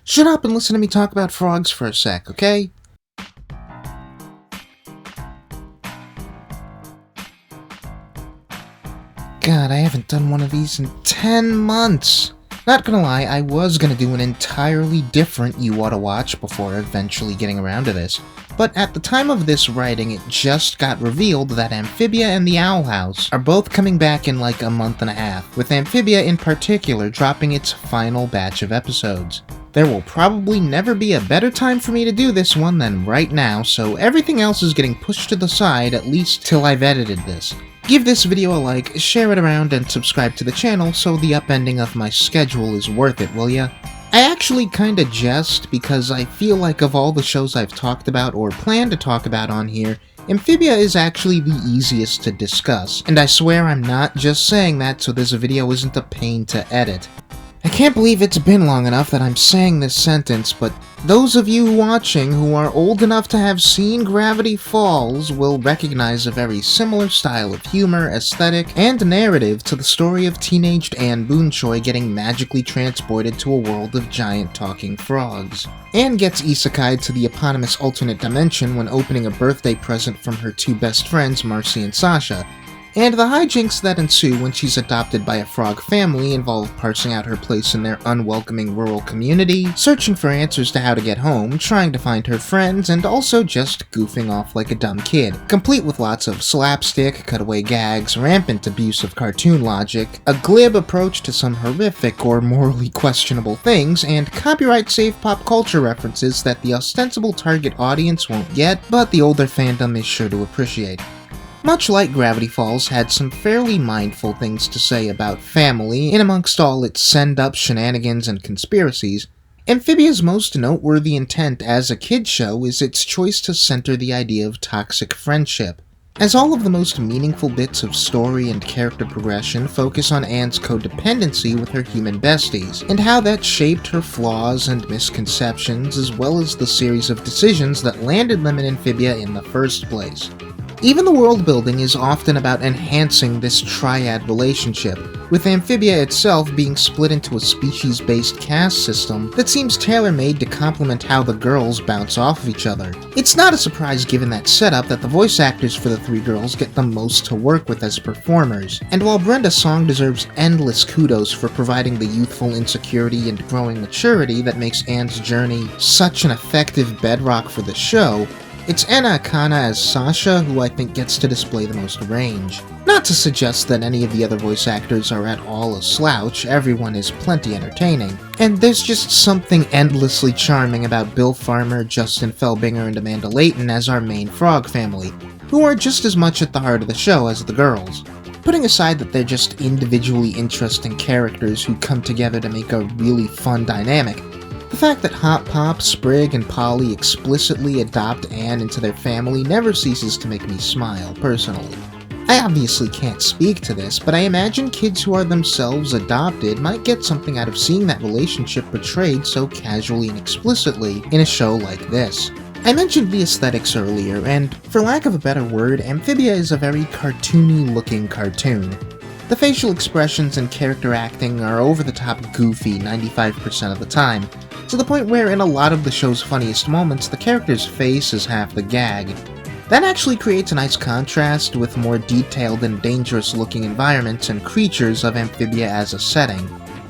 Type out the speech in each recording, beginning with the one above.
Shut up and listen to me talk about frogs for a sec, okay? God, I haven't done one of these in 10 months! Not gonna lie, I was gonna do an entirely different You Oughta Watch before eventually getting around to this, but at the time of this writing, it just got revealed that Amphibia and the Owl House are both coming back in like a month and a half, with Amphibia in particular dropping its final batch of episodes. There will probably never be a better time for me to do this one than right now, so everything else is getting pushed to the side at least till I've edited this. Give this video a like, share it around, and subscribe to the channel so the upending of my schedule is worth it, will ya? I actually kinda jest because I feel like of all the shows I've talked about or plan to talk about on here, Amphibia is actually the easiest to discuss, and I swear I'm not just saying that so this video isn't a pain to edit. I can't believe it's been long enough that I'm saying this sentence, but those of you watching who are old enough to have seen Gravity Falls will recognize a very similar style of humor, aesthetic, and narrative to the story of teenaged Anne Boonchoi getting magically transported to a world of giant talking frogs. Anne gets isekai'd to the eponymous alternate dimension when opening a birthday present from her two best friends, Marcy and Sasha, and the hijinks that ensue when she's adopted by a frog family involve parsing out her place in their unwelcoming rural community, searching for answers to how to get home, trying to find her friends, and also just goofing off like a dumb kid, complete with lots of slapstick, cutaway gags, rampant abuse of cartoon logic, a glib approach to some horrific or morally questionable things, and copyright-safe pop culture references that the ostensible target audience won't get, but the older fandom is sure to appreciate. Much like Gravity Falls had some fairly mindful things to say about family in amongst all its send-up shenanigans and conspiracies, Amphibia's most noteworthy intent as a kid show is its choice to center the idea of toxic friendship, as all of the most meaningful bits of story and character progression focus on Anne's codependency with her human besties, and how that shaped her flaws and misconceptions as well as the series of decisions that landed them in Amphibia in the first place. Even the world building is often about enhancing this triad relationship, with Amphibia itself being split into a species-based caste system that seems tailor-made to complement how the girls bounce off of each other. It's not a surprise given that setup that the voice actors for the three girls get the most to work with as performers, and while Brenda Song deserves endless kudos for providing the youthful insecurity and growing maturity that makes Anne's journey such an effective bedrock for the show, it's Anna Akana as Sasha who I think gets to display the most range. Not to suggest that any of the other voice actors are at all a slouch, everyone is plenty entertaining. And there's just something endlessly charming about Bill Farmer, Justin Felbinger, and Amanda Layton as our main frog family, who are just as much at the heart of the show as the girls. Putting aside that they're just individually interesting characters who come together to make a really fun dynamic, the fact that Hop Pop, Sprig, and Polly explicitly adopt Anne into their family never ceases to make me smile, personally. I obviously can't speak to this, but I imagine kids who are themselves adopted might get something out of seeing that relationship portrayed so casually and explicitly in a show like this. I mentioned the aesthetics earlier, and for lack of a better word, Amphibia is a very cartoony-looking cartoon. The facial expressions and character acting are over-the-top goofy 95% of the time, to the point where in a lot of the show's funniest moments, the character's face is half the gag. That actually creates a nice contrast with more detailed and dangerous-looking environments and creatures of Amphibia as a setting.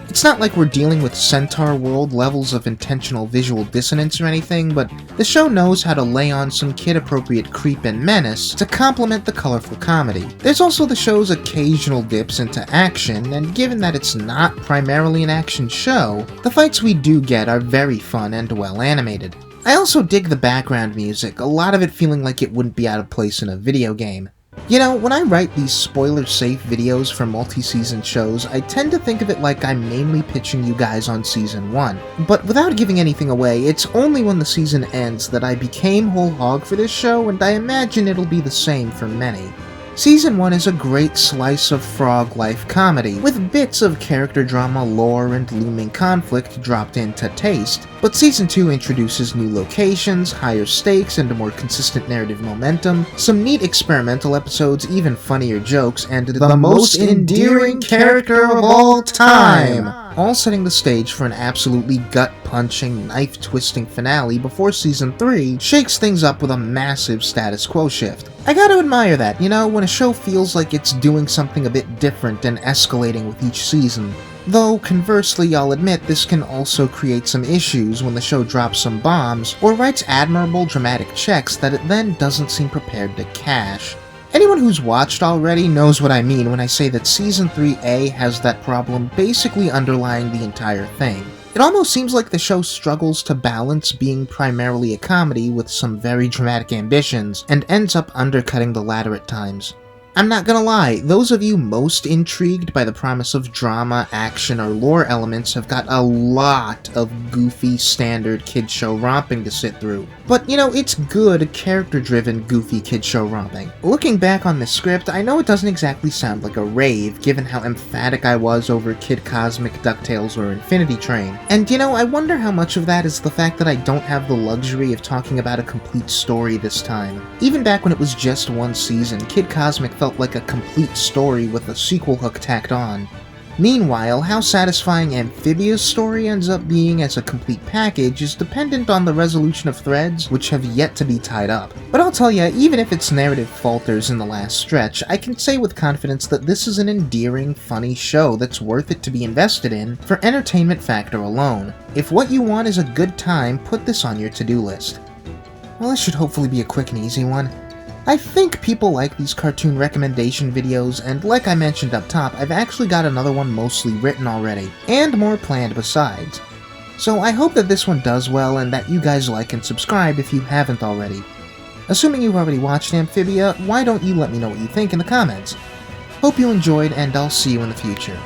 It's not like we're dealing with Centaur World levels of intentional visual dissonance or anything, but the show knows how to lay on some kid-appropriate creep and menace to complement the colorful comedy. There's also the show's occasional dips into action, and given that it's not primarily an action show, the fights we do get are very fun and well animated. I also dig the background music, a lot of it feeling like it wouldn't be out of place in a video game. You know, when I write these spoiler-safe videos for multi-season shows, I tend to think of it like I'm mainly pitching you guys on Season 1. But without giving anything away, it's only when the season ends that I became whole hog for this show, and I imagine it'll be the same for many. Season 1 is a great slice of frog life comedy, with bits of character drama, lore, and looming conflict dropped in to taste, but Season 2 introduces new locations, higher stakes, and a more consistent narrative momentum, some neat experimental episodes, even funnier jokes, and the most endearing character of all time! all setting the stage for an absolutely gut-punching, knife-twisting finale before Season 3 shakes things up with a massive status quo shift. I gotta admire that, you know, when a show feels like it's doing something a bit different and escalating with each season. Though, conversely, I'll admit this can also create some issues when the show drops some bombs or writes admirable dramatic checks that it then doesn't seem prepared to cash. Anyone who's watched already knows what I mean when I say that Season 3A has that problem basically underlying the entire thing. It almost seems like the show struggles to balance being primarily a comedy with some very dramatic ambitions, and ends up undercutting the latter at times. I'm not gonna lie, those of you most intrigued by the promise of drama, action, or lore elements have got a lot of goofy, standard kid show romping to sit through. But, you know, it's good, character-driven, goofy kid show romping. Looking back on this script, I know it doesn't exactly sound like a rave, given how emphatic I was over Kid Cosmic, DuckTales, or Infinity Train. And, you know, I wonder how much of that is the fact that I don't have the luxury of talking about a complete story this time. Even back when it was just one season, Kid Cosmic felt like a complete story with a sequel hook tacked on. Meanwhile, how satisfying Amphibia's story ends up being as a complete package is dependent on the resolution of threads which have yet to be tied up. But I'll tell ya, even if its narrative falters in the last stretch, I can say with confidence that this is an endearing, funny show that's worth it to be invested in for entertainment factor alone. If what you want is a good time, put this on your to-do list. Well, this should hopefully be a quick and easy one. I think people like these cartoon recommendation videos, and like I mentioned up top, I've actually got another one mostly written already, and more planned besides. So I hope that this one does well, and that you guys like and subscribe if you haven't already. Assuming you've already watched Amphibia, why don't you let me know what you think in the comments? Hope you enjoyed, and I'll see you in the future.